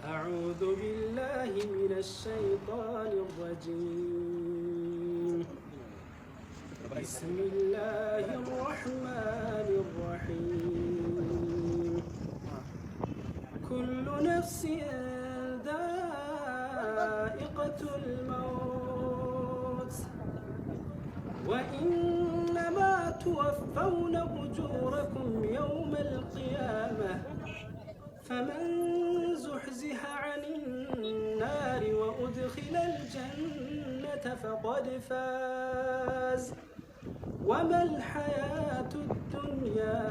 أعوذ بالله من الشيطان الرجيم. بسم الله الرحمن الرحيم. كل نفس ذائقة الموت وإنما توفون أجوركم يوم القيامة فمن زحزح عن النار وأدخل الجنة فقد فاز وما الحياة الدنيا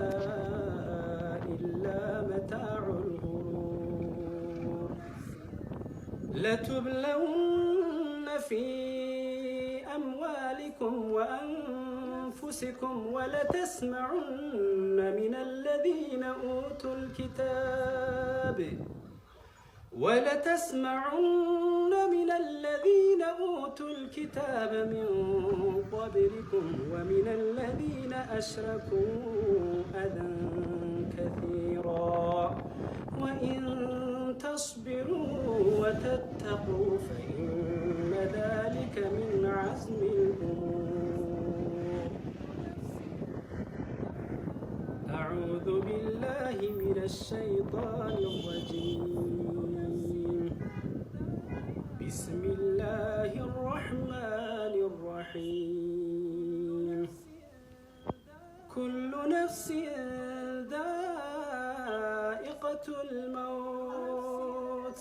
إلا متاع الغرور. لتبلون في أموالكم وأنفسكم ولتسمعن من الذين أوتوا الكتاب من قبلكم ومن الذين أشركوا أذى كثيرا وإن تصبروا وتتقوا فإن ذلك من عزم الأمور. أعوذ بالله من الشيطان الرجيم. بسم الله الرحمن الرحيم. كل نفس ذائقة الموت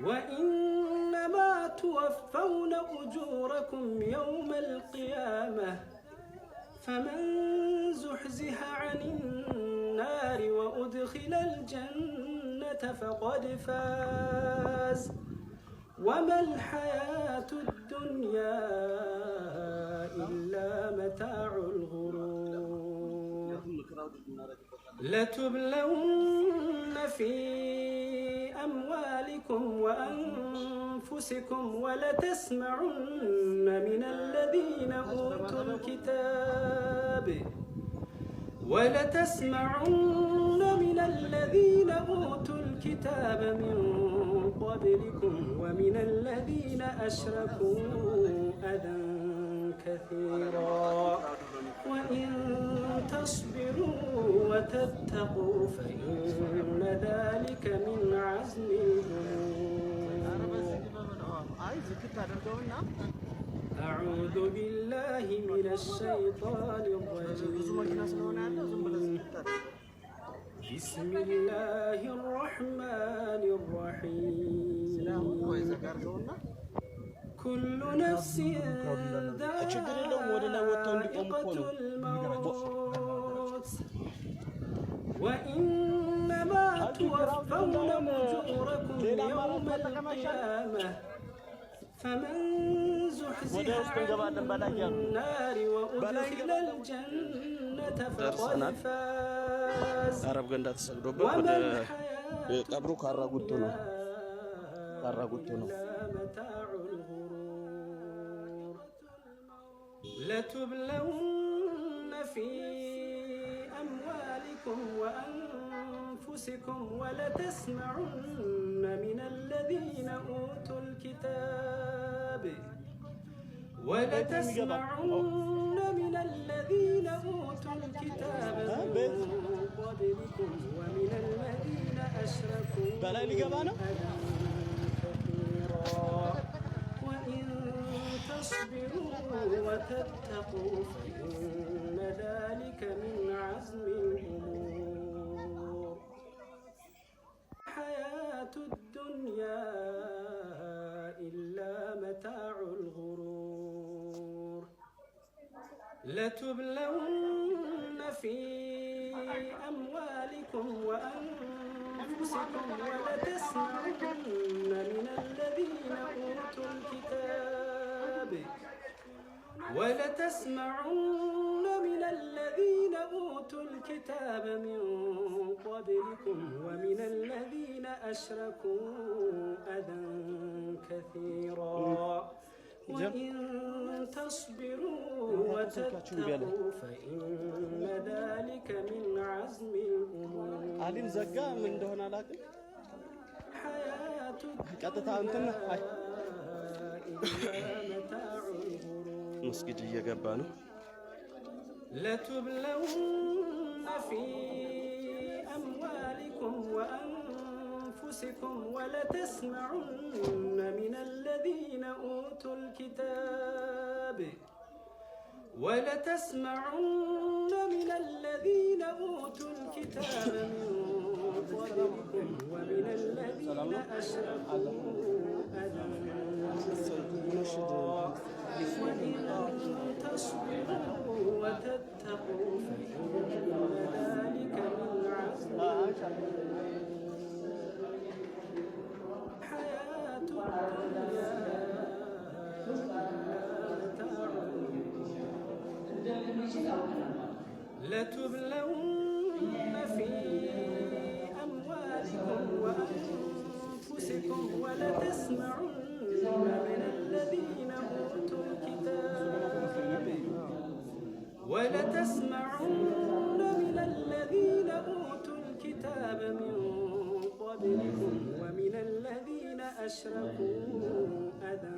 وإنما توفون أجوركم يوم القيامة فمن زحزح عن النار وأدخل الجنة فقد فاز وما الحياة الدنيا إلا متاع الغرور. لتبلون في أموالكم وأنفسكم ولتسمعن من الذين أوتوا الكتاب من قبلكم ومن الذين أشركوا أذى كثيرا وإن تصبروا وتتقوا فإن ذلك من عزم الأمور. أعوذ بالله من الشيطان الرجيم. بسم الله الرحمن الرحيم. كل نفس ذائقة الموت وإنما توفون أجوركم يوم القيامة فمن زحزح عن النار وأدخل الجنة فقد فاز وما الحياة إلا متاع الغرور. لتبلون في أموالكم وأنفسكم ولتسمعن من الذين أوتوا الكتاب من قبلكم ومن الذين أشركوا أذى كثيرا وإن تصبروا وتتقوا فإن ذلك من عزم الأمور. الحياة الدنيا إلا متاع الغرور. لتبلون في أموالكم وأنفسكم ولتسمعن من الذين أوتوا الكتاب من قبلكم ومن الذين أشركوا أذى كثيرا وإن تصبروا وتتقوا فإن ذلك من عزم الأمور. ቀጥታ እንትን መስጊድ እየገባ ነው። لتبلون في أموالكم وأنفسكم ولتسمعن من الذين أوتوا الكتاب من قبلكم ومن الذين أشركوا أذى كثيرا وإن تصبروا وتتقوا فإن ذلك من عزم حياة الدنيا لتبلون في أموالكم وأنفسكم ولتسمعن من الذين أوتوا الكتاب من قبلكم ومن الذين أشركوا أذى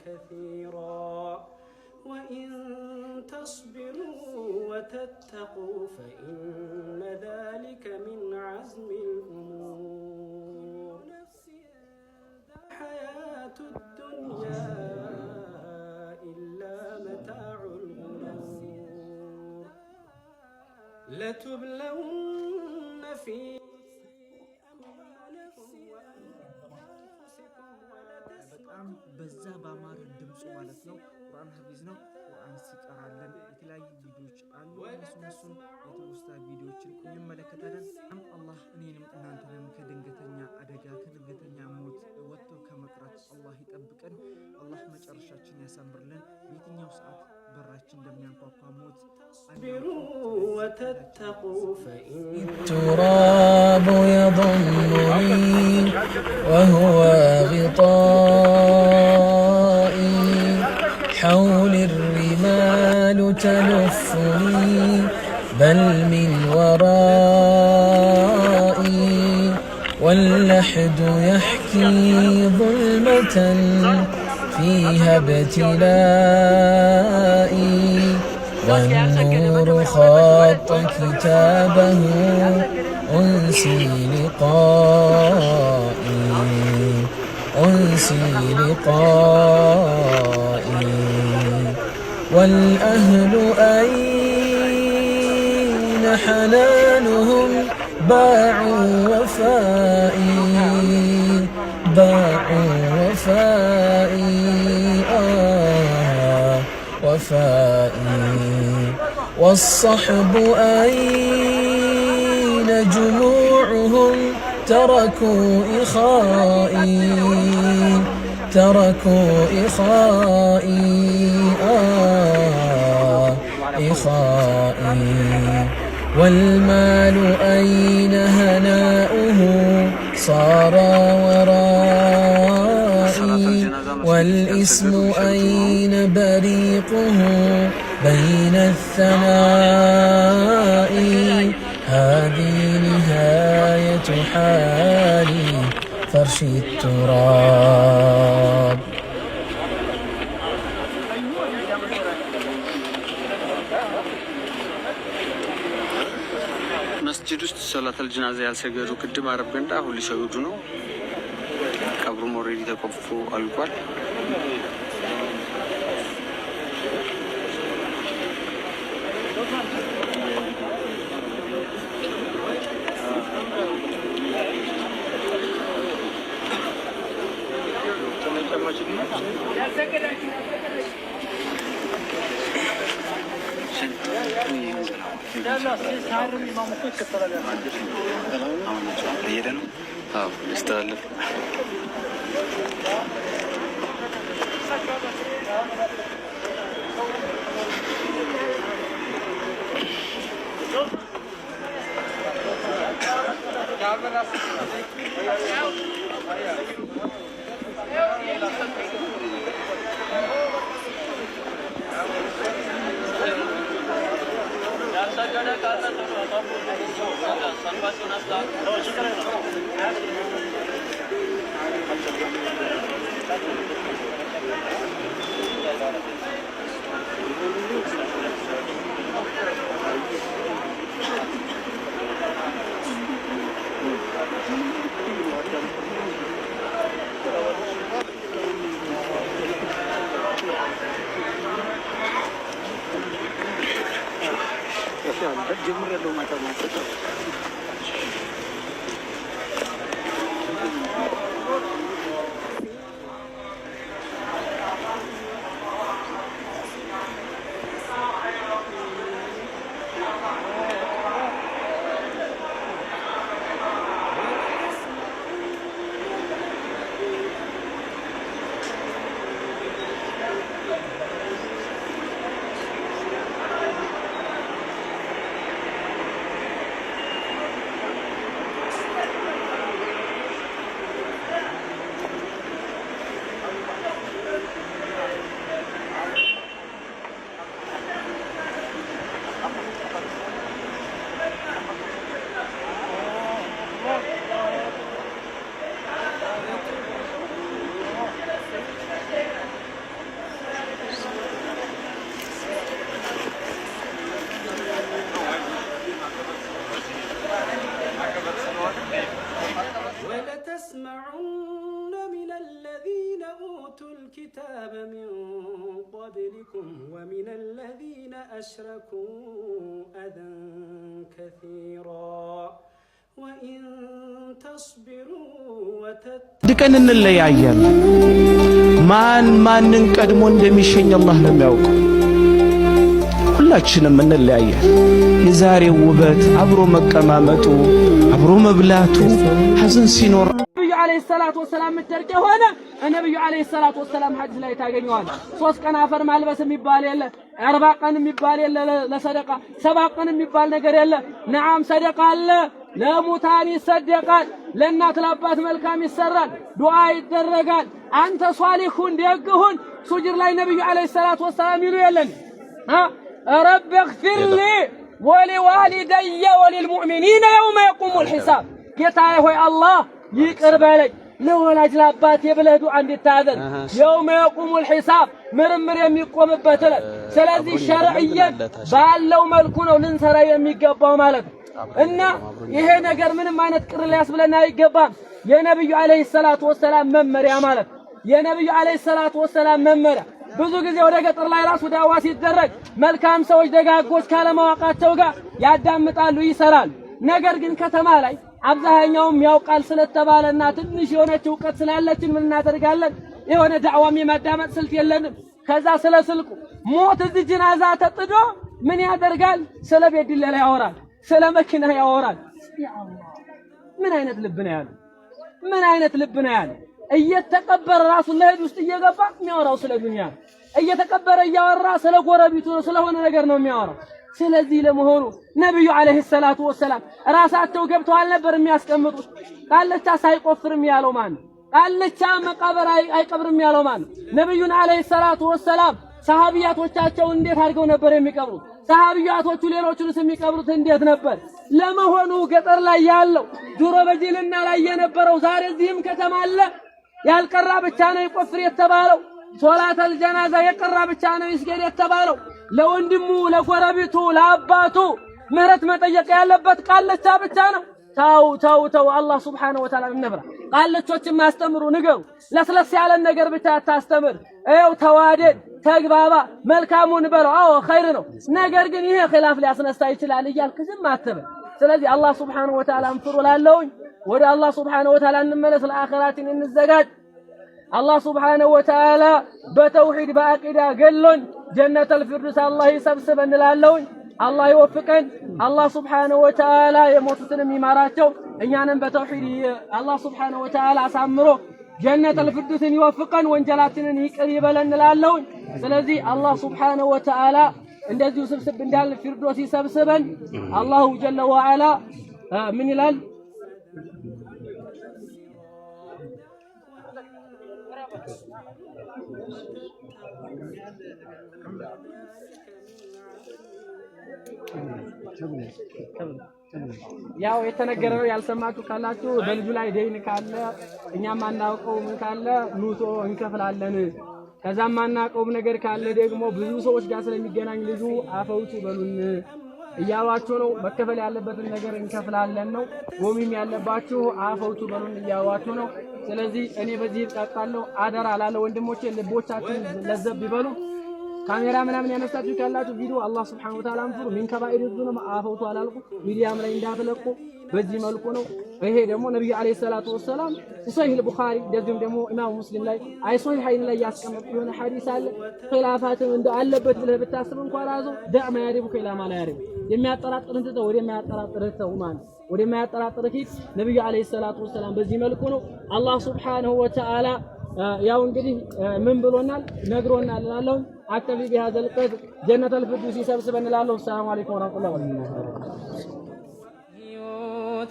كثيرا وإن تصبروا وتتقوا فإن ذلك من عزم الأمور حياة الدنيا إلا متاع الغرور لتبلون في በጣም በዛ በአማረ ድምፁ ማለት ነው። ቁርአን ሀፊዝ ነው። ቁርአን ሲቀራለን የተለያዩ ቪዲዮዎች አሉ። እነሱን የትውስታ ቪዲዮዎችን እንመለከታለን። አላህ እኔንም እናንተንም ከድንገተኛ አደጋ ከድንገተኛ ሞት ወጥቶ ከመቅረት አላህ ይጠብቀን። አላህ መጨረሻችን ያሳምርልን። በየትኛው ሰዓት በራችን እንደሚያንኳኳ ሞት التراب يضمني وهو غطائي حول الرمال تلفني بل من ورائي واللحد يحكي ظلمة فيها ابتلائي والنور خاط كتابه أنسي لقائي والأهل أين حنانهم باعوا وفائي والصحب أين جموعهم تركوا إخائي والمال أين هناؤه صار ورائي والاسم أين بريقه بين الثناء هذه نهاية حالي فرش التراب مسجد صلاة الجنازة ያልሰገዱ ቅድም አረብ ገንዳ አሁን ሊሰግዱ ነው። ቀብሩም ኦልሬዲ ተቆፍሮ አልቋል። Sanbasyonaslar. ولتسمعن من الذين أوتوا الكتاب من قبلكم ومن الذين أشركوا أذى كثيرا وإن تصبروا وتتقوا دكان እንለያያለን ማንን ቀድሞ እንደሚሸኝ አላህ ነው የሚያውቀው ሁላችንም እንለያያለን የዛሬው ውበት አብሮ መቀማመጡ አብሮ መብላቱ ሐዘን ሲኖር ነብዩ አለይሂ ሰላቱ ወሰላም ምትርቅ የሆነ ነብዩ አለይሂ ሰላቱ ወሰላም ሐዲስ ላይ ታገኘዋል 3 ቀን አፈር ማልበስ የሚባል የለ 40 ቀን የሚባል የለ ለሰደቃ 7 ቀን የሚባል ነገር የለ ነዓም ሰደቃ አለ ለሙታን ይሰደቃል ለእናት ለአባት መልካም ይሰራል ዱዓ ይደረጋል አንተ ሷሊሁን ደግሁን ሱጅር ላይ ነብዩ አለይሂ ሰላቱ ወሰላም ይሉ የለን رب اغفر لي ولوالدي وللمؤمنين يوم يقوم الحساب ጌታዬ ሆይ አላህ ይቅር በለኝ ለወላጅ ለአባቴ ብለህ ዱዓ እንድታደርግ يوم يقوم الحساب ምርምር የሚቆምበት ዕለት ስለዚህ ሸርዕየን ባለው መልኩ ነው ልንሰራ የሚገባው ማለት እና ይሄ ነገር ምንም አይነት ቅር ሊያስብለና አይገባም የነብዩ አለይሂ ሰላቱ ወሰላም መመሪያ ማለት የነብዩ አለይሂ ሰላቱ ወሰላም መመሪያ ብዙ ጊዜ ወደ ገጠር ላይ ራሱ ዳዋ ሲደረግ መልካም ሰዎች ደጋጎች ካለማዋቃቸው ጋር ያዳምጣሉ ይሰራሉ ነገር ግን ከተማ ላይ አብዛኛውም ያውቃል ስለተባለና ትንሽ የሆነች ዕውቀት ስላለችን ምን እናደርጋለን የሆነ ዳዋም የማዳመጥ ስልት የለንም ከዛ ስለ ስልኩ ሞት እዚህ ጅናዛ ተጥዶ ምን ያደርጋል ስለ ቤት ዲለላ ያወራል ስለ መኪና ያወራል ያ አላህ ምን አይነት ልብ ነው ያለው ምን አይነት ልብ ነው ያለው እየተቀበረ ራሱ ለሄድ ውስጥ እየገባ የሚያወራው ስለ ዱንያ እየተቀበረ እያወራ ስለ ጎረቤቱ ስለሆነ ነገር ነው የሚያወራው ስለዚህ ለመሆኑ ነብዩ አለይሂ ሰላቱ ወሰላም ራሳቸው ገብተው አልነበር የሚያስቀምጡት ቃልቻ ሳይቆፍርም ያለው ማን ቃልቻ መቃብር አይቀብርም ያለው ማን ነብዩን አለይሂ ሰላቱ ወሰላም ሰሃቢያቶቻቸው እንዴት አድርገው ነበር የሚቀብሩት ሰሃቢያቶቹ ሌሎቹንስ የሚቀብሩት እንዴት ነበር ለመሆኑ ገጠር ላይ ያለው ድሮ በጅልና ላይ የነበረው ዛሬ እዚህም ከተማ አለ ያልቀራ ብቻ ነው ይቆፍር የተባለው ሶላተል ጀናዛ የቀራ ብቻ ነው ይስገድ የተባለው ለወንድሙ ለጎረቤቱ ለአባቱ ምህረት መጠየቅ ያለበት ቃልቻ ብቻ ነው ታው አላህ Subhanahu Wa Ta'ala ነብራ ቃልቾችን ማስተምሩ ንገሩ ለስለስ ያለ ነገር ብቻ አታስተምር እው ተዋደድ ተግባባ መልካሙን በለው አዎ ኸይር ነው ነገር ግን ይሄ ኺላፍ ሊያስነሳ ይችላል እያልክ ዝም አትበል ስለዚህ አላህ Subhanahu Wa Ta'ala እንፍሩ ላለውኝ ወደ አላህ Subhanahu Wa Ta'ala እንመለስ ለአኺራችን እንዘጋጅ አላህ Subhanahu Wa Ta'ala በተውሂድ በአቂዳ ገሎን ጀነተል ፊርደውስ አላህ ይሰብስበን ላለውኝ አላህ ይወፍቀን አላህ Subhanahu Wa Ta'ala የሞቱትን ይማራቸው እኛንም በተውሂድ አላህ Subhanahu Wa Ta'ala አሳምሮ ጀነተል ፊርደውስን ይወፍቀን ወንጀላችንን ይቅር ይበለን ላለውኝ ስለዚህ አላህ Subhanahu Wa Ta'ala እንደዚሁ ስብስብ እንዳል ፊርደውስ ይሰብስበን አላሁ ጀለ ወዐላ ምን ይላል ያው የተነገረው ያልሰማችሁ ካላችሁ በልጁ ላይ ደይን ካለ እኛም ማናውቀው ምን ካለ ኑቶ እንከፍላለን ከዛም ማናውቀው ነገር ካለ ደግሞ ብዙ ሰዎች ጋር ስለሚገናኝ ልጁ አፈውቱ በሉን እያሏችሁ ነው መከፈል ያለበትን ነገር እንከፍላለን ነው ወሚም ያለባችሁ አፈውቱ በሉን እያሏችሁ ነው ስለዚህ እኔ በዚህ ጣጣለው አደራ ላለ ወንድሞቼ ልቦቻችን ለዘብ ይበሉ ካሜራ ምናምን ያነሳችሁ ካላችሁ ቪዲዮ አላህ Subhanahu Wa Ta'ala ፍሩ ምን ከባኢር ዙነ ማአፈውቱ አላልኩ ሚዲያም ላይ እንዳትለቁ በዚህ መልኩ ነው። ይሄ ደግሞ ነብዩ አለይሂ ሰላቱ ወሰለም ሶሂህ ቡኻሪ እንደዚሁም ደግሞ ኢማም ሙስሊም ላይ ሶሂህ ሀይን ላይ ያስቀመጡ የሆነ ሐዲስ አለ። ኺላፋትም እንደ አለበት ብለህ ብታስብ እንኳን ራሱ ዳዕማ ያሪቡ ኺላማ ላይ ያሪቡ የሚያጠራጥርን ተው ወደ የሚያጠራጥርህ ተው ማለት ወደ የሚያጠራጥርህ ፊት ነብዩ አለይሂ ሰላቱ ወሰለም በዚህ መልኩ ነው። አላህ Subhanahu Wa Ta'ala ያው እንግዲህ ምን ብሎናል ነግሮናል እላለሁ። አክተቢ بهذا القدر جنة الفردوس ይሰብስበን እላለሁ። ሰላም አለይኩም ወራህመቱላሂ ወበረካቱ።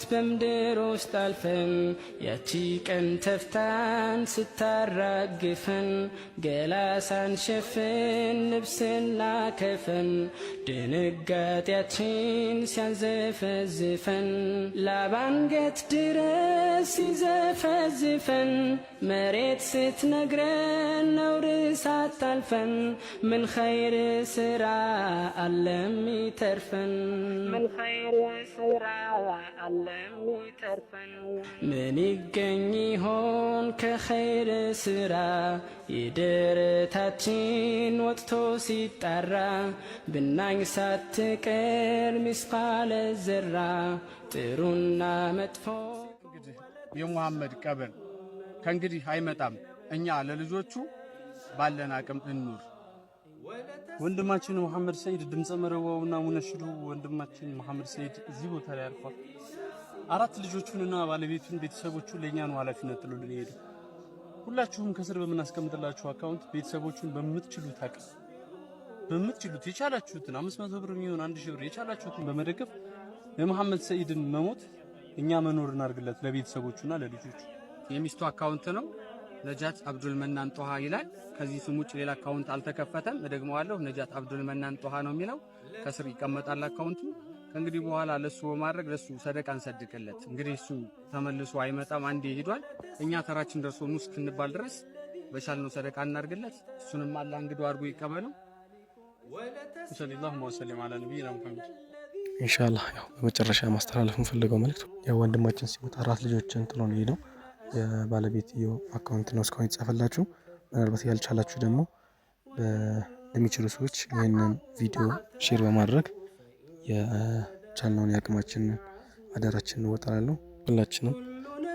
በምድር ውስጥ አልፈን ያቺ ቀን ተፍታን ስታራግፈን ገላ ሳንሸፍን ልብስና ከፈን ድንጋጤያችን ሲያንዘፈዝፈን ላባንገት ድረስ ሲዘፈዝፈን መሬት ስትነግረን ነውር ሳታልፈን ምን ኸይር ስራ አለም ይተርፈን ምን ኸይር ስራ ምን ይገኝ ይሆን ከኸይር ስራ የደረታችን ወጥቶ ሲጣራ ብናኝ ሳትቀር ሚስቃለ ዘራ ጥሩና መጥፎ የሙሐመድ ቀብር ከእንግዲህ አይመጣም። እኛ ለልጆቹ ባለን አቅም እንኑር። ወንድማችን መሐመድ ሰይድ ድምጸ መረዋውና ሙነሽዱ ወንድማችን መሐመድ ሰይድ እዚህ ቦታ ላይ አልፏል። 4 ልጆቹንና ባለቤቱን ቤተሰቦቹን ለኛ ነው ኃላፊነት ጥሎልን ሄዱ። ሁላችሁም ከስር በመናስቀምጥላችሁ አካውንት ቤተሰቦቹን በምትችሉት አቅም በምትችሉት የቻላችሁትን 500 ብር የሚሆን 1000 ብር የቻላችሁትን በመደገፍ የመሐመድ ሰይድን መሞት እኛ መኖር እናርግለት ለቤተሰቦቹና ለልጆቹ። የሚስቱ አካውንት ነው ነጃት አብዱል መናን ጦሃ ይላል። ከዚህ ስም ውጭ ሌላ አካውንት አልተከፈተም። እደግመዋለሁ ነጃት አብዱል መናን ጦሃ ነው የሚለው ከስር ይቀመጣል አካውንቱ። ከእንግዲህ በኋላ ለሱ በማድረግ ለሱ ሰደቃ እንሰድቅለት። እንግዲህ እሱ ተመልሶ አይመጣም፣ አንዴ ሄዷል። እኛ ተራችን ደርሶ ኑ እስክንባል ድረስ በቻልነው ሰደቃ እናርግለት። እሱንም አላህ እንግዲህ አድርጎ ይቀበለው። ሰለላሁ ዐለይሂ ወሰለም አለ ነብይና ሙሐመድ። ኢንሻአላህ ያው በመጨረሻ ማስተላለፍ የምፈልገው መልእክት ያው ወንድማችን ሲሞት 4 ልጆችን ጥሎ ነው ሄደው የባለቤትየው አካውንት ነው እስካሁን የተጻፈላችሁ። ምናልባት ያልቻላችሁ ደግሞ ለሚችሉ ሰዎች ይህንን ቪዲዮ ሼር በማድረግ የቻልነውን የአቅማችንን አደራችንን እንወጣለን። ሁላችንም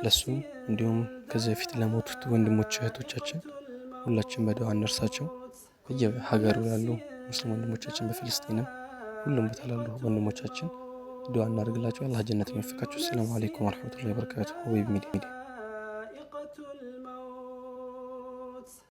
ለሱ እንዲሁም ከዚህ በፊት ለሞቱት ወንድሞች እህቶቻችን ሁላችን በዱዓ እንርሳቸው። በየሀገሩ ያሉ ሙስሊም ወንድሞቻችን በፍልስጤንም ሁሉም ቦታ ላሉ ወንድሞቻችን ዱዓ እናደርግላቸው። አላህ ጀነት ይወፍቃቸው። ሰላም አለይኩም ወራህመቱላሂ ወበረካቱሁ። ወይ ሚዲያ